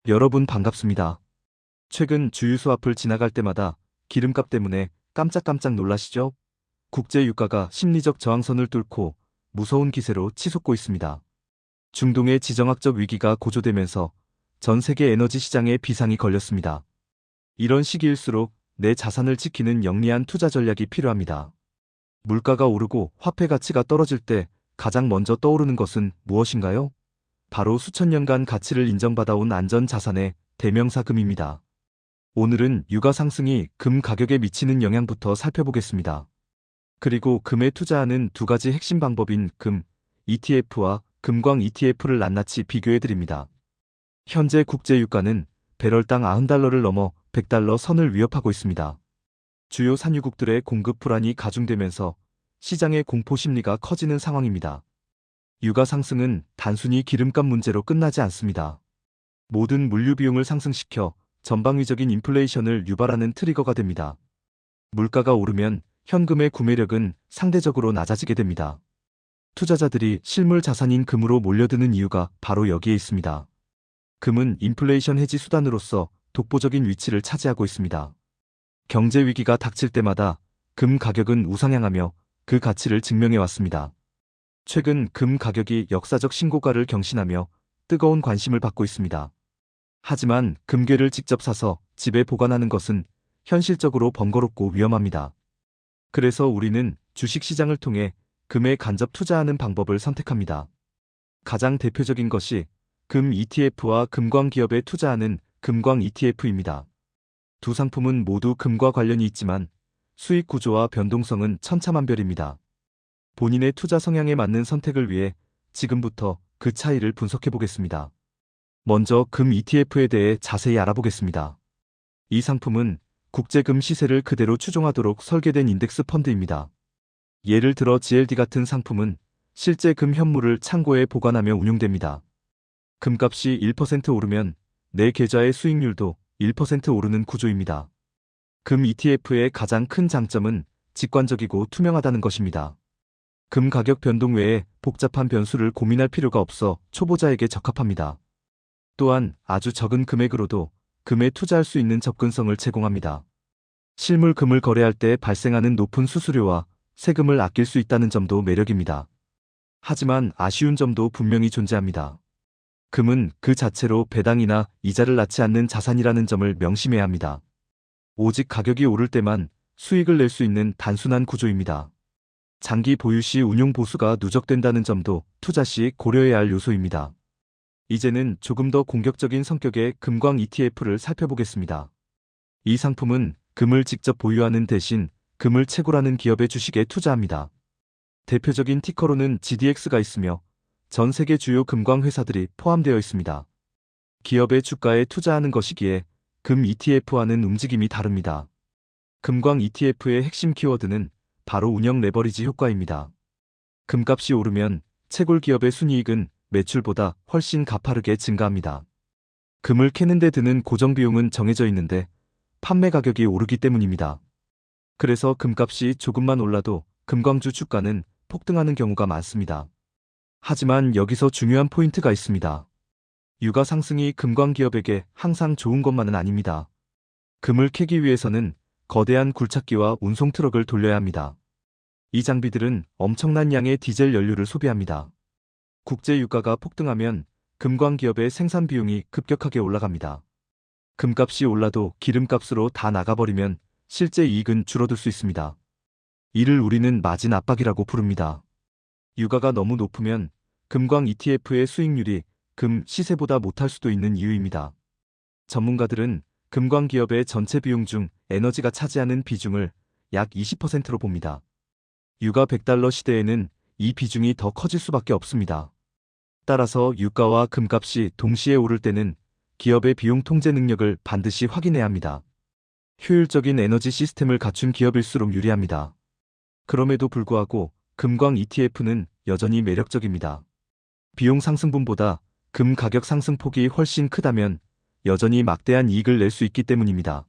여러분 반갑습니다. 최근 주유소 앞을 지나갈 때마다 기름값 때문에 깜짝깜짝 놀라시죠? 국제 유가가 심리적 저항선을 뚫고 무서운 기세로 치솟고 있습니다. 중동의 지정학적 위기가 고조되면서 전 세계 에너지 시장에 비상이 걸렸습니다. 이런 시기일수록 내 자산을 지키는 영리한 투자 전략이 필요합니다. 물가가 오르고 화폐 가치가 떨어질 때 가장 먼저 떠오르는 것은 무엇인가요? 바로 수천 년간 가치를 인정받아온 안전 자산의 대명사 금입니다. 오늘은 유가 상승이 금 가격에 미치는 영향부터 살펴보겠습니다. 그리고 금에 투자하는 두 가지 핵심 방법인 금 ETF와 금광 ETF를 낱낱이 비교해드립니다. 현재 국제 유가는 배럴당 90달러를 넘어 100달러 선을 위협하고 있습니다. 주요 산유국들의 공급 불안이 가중되면서 시장의 공포 심리가 커지는 상황입니다. 유가 상승은 단순히 기름값 문제로 끝나지 않습니다. 모든 물류 비용을 상승시켜 전방위적인 인플레이션을 유발하는 트리거가 됩니다. 물가가 오르면 현금의 구매력은 상대적으로 낮아지게 됩니다. 투자자들이 실물 자산인 금으로 몰려드는 이유가 바로 여기에 있습니다. 금은 인플레이션 해지 수단으로서 독보적인 위치를 차지하고 있습니다. 경제 위기가 닥칠 때마다 금 가격은 우상향하며 그 가치를 증명해 왔습니다. 최근 금 가격이 역사적 신고가를 경신하며 뜨거운 관심을 받고 있습니다. 하지만 금괴를 직접 사서 집에 보관하는 것은 현실적으로 번거롭고 위험합니다. 그래서 우리는 주식시장을 통해 금에 간접 투자하는 방법을 선택합니다. 가장 대표적인 것이 금 ETF와 금광 기업에 투자하는 금광 ETF입니다. 두 상품은 모두 금과 관련이 있지만 수익 구조와 변동성은 천차만별입니다. 본인의 투자 성향에 맞는 선택을 위해 지금부터 그 차이를 분석해 보겠습니다. 먼저 금 ETF에 대해 자세히 알아보겠습니다. 이 상품은 국제금 시세를 그대로 추종하도록 설계된 인덱스 펀드입니다. 예를 들어 GLD 같은 상품은 실제 금 현물을 창고에 보관하며 운용됩니다. 금값이 1% 오르면 내 계좌의 수익률도 1% 오르는 구조입니다. 금 ETF의 가장 큰 장점은 직관적이고 투명하다는 것입니다. 금 가격 변동 외에 복잡한 변수를 고민할 필요가 없어 초보자에게 적합합니다. 또한 아주 적은 금액으로도 금에 투자할 수 있는 접근성을 제공합니다. 실물 금을 거래할 때 발생하는 높은 수수료와 세금을 아낄 수 있다는 점도 매력입니다. 하지만 아쉬운 점도 분명히 존재합니다. 금은 그 자체로 배당이나 이자를 낳지 않는 자산이라는 점을 명심해야 합니다. 오직 가격이 오를 때만 수익을 낼 수 있는 단순한 구조입니다. 장기 보유 시 운용 보수가 누적된다는 점도 투자 시 고려해야 할 요소입니다. 이제는 조금 더 공격적인 성격의 금광 ETF를 살펴보겠습니다. 이 상품은 금을 직접 보유하는 대신 금을 채굴하는 기업의 주식에 투자합니다. 대표적인 티커로는 GDX가 있으며 전 세계 주요 금광 회사들이 포함되어 있습니다. 기업의 주가에 투자하는 것이기에 금 ETF와는 움직임이 다릅니다. 금광 ETF의 핵심 키워드는 바로 운영 레버리지 효과입니다. 금값이 오르면 채굴 기업의 순이익은 매출보다 훨씬 가파르게 증가합니다. 금을 캐는 데 드는 고정 비용은 정해져 있는데 판매 가격이 오르기 때문입니다. 그래서 금값이 조금만 올라도 금광주 주가는 폭등하는 경우가 많습니다. 하지만 여기서 중요한 포인트가 있습니다. 유가 상승이 금광 기업에게 항상 좋은 것만은 아닙니다. 금을 캐기 위해서는 거대한 굴착기와 운송 트럭을 돌려야 합니다. 이 장비들은 엄청난 양의 디젤 연료를 소비합니다. 국제 유가가 폭등하면 금광 기업의 생산 비용이 급격하게 올라갑니다. 금값이 올라도 기름값으로 다 나가버리면 실제 이익은 줄어들 수 있습니다. 이를 우리는 마진 압박이라고 부릅니다. 유가가 너무 높으면 금광 ETF의 수익률이 금 시세보다 못할 수도 있는 이유입니다. 전문가들은 금광 기업의 전체 비용 중 에너지가 차지하는 비중을 약 20%로 봅니다. 유가 100달러 시대에는 이 비중이 더 커질 수밖에 없습니다. 따라서 유가와 금값이 동시에 오를 때는 기업의 비용 통제 능력을 반드시 확인해야 합니다. 효율적인 에너지 시스템을 갖춘 기업일수록 유리합니다. 그럼에도 불구하고 금광 ETF는 여전히 매력적입니다. 비용 상승분보다 금 가격 상승폭이 훨씬 크다면 여전히 막대한 이익을 낼 수 있기 때문입니다.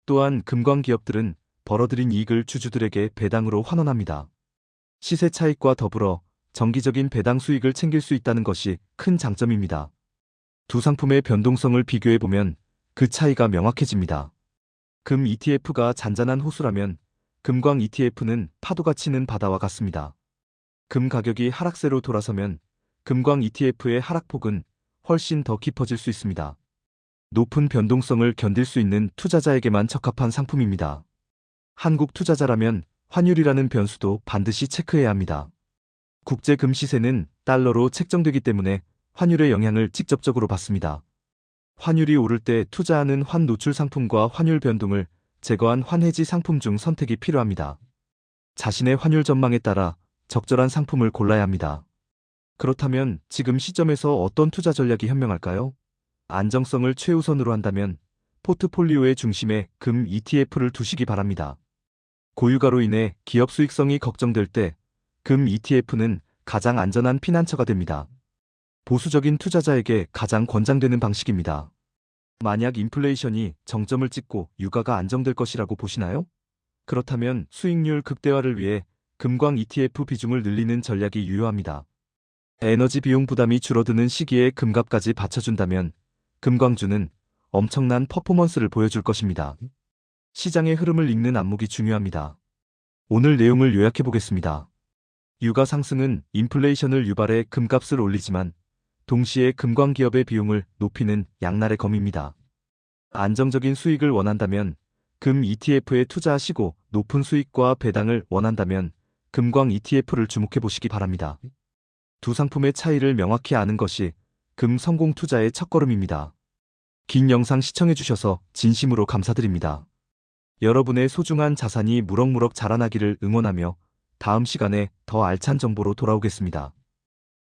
또한 금광 기업들은 벌어들인 이익을 주주들에게 배당으로 환원합니다. 시세 차익과 더불어 정기적인 배당 수익을 챙길 수 있다는 것이 큰 장점입니다. 두 상품의 변동성을 비교해보면 그 차이가 명확해집니다. 금 ETF가 잔잔한 호수라면 금광 ETF는 파도가 치는 바다와 같습니다. 금 가격이 하락세로 돌아서면 금광 ETF의 하락폭은 훨씬 더 깊어질 수 있습니다. 높은 변동성을 견딜 수 있는 투자자에게만 적합한 상품입니다. 한국 투자자라면 환율이라는 변수도 반드시 체크해야 합니다. 국제 금 시세는 달러로 책정되기 때문에 환율의 영향을 직접적으로 받습니다. 환율이 오를 때 투자하는 환 노출 상품과 환율 변동을 제거한 환해지 상품 중 선택이 필요합니다. 자신의 환율 전망에 따라 적절한 상품을 골라야 합니다. 그렇다면 지금 시점에서 어떤 투자 전략이 현명할까요? 안정성을 최우선으로 한다면 포트폴리오의 중심에 금 ETF를 두시기 바랍니다. 고유가로 인해 기업 수익성이 걱정될 때 금 ETF는 가장 안전한 피난처가 됩니다. 보수적인 투자자에게 가장 권장되는 방식입니다. 만약 인플레이션이 정점을 찍고 유가가 안정될 것이라고 보시나요? 그렇다면 수익률 극대화를 위해 금광 ETF 비중을 늘리는 전략이 유효합니다. 에너지 비용 부담이 줄어드는 시기에 금값까지 받쳐준다면 금광주는 엄청난 퍼포먼스를 보여줄 것입니다. 시장의 흐름을 읽는 안목이 중요합니다. 오늘 내용을 요약해 보겠습니다. 유가 상승은 인플레이션을 유발해 금값을 올리지만 동시에 금광 기업의 비용을 높이는 양날의 검입니다. 안정적인 수익을 원한다면 금 ETF에 투자하시고 높은 수익과 배당을 원한다면 금광 ETF를 주목해 보시기 바랍니다. 두 상품의 차이를 명확히 아는 것이 금 성공 투자의 첫걸음입니다. 긴 영상 시청해 주셔서 진심으로 감사드립니다. 여러분의 소중한 자산이 무럭무럭 자라나기를 응원하며 다음 시간에 더 알찬 정보로 돌아오겠습니다.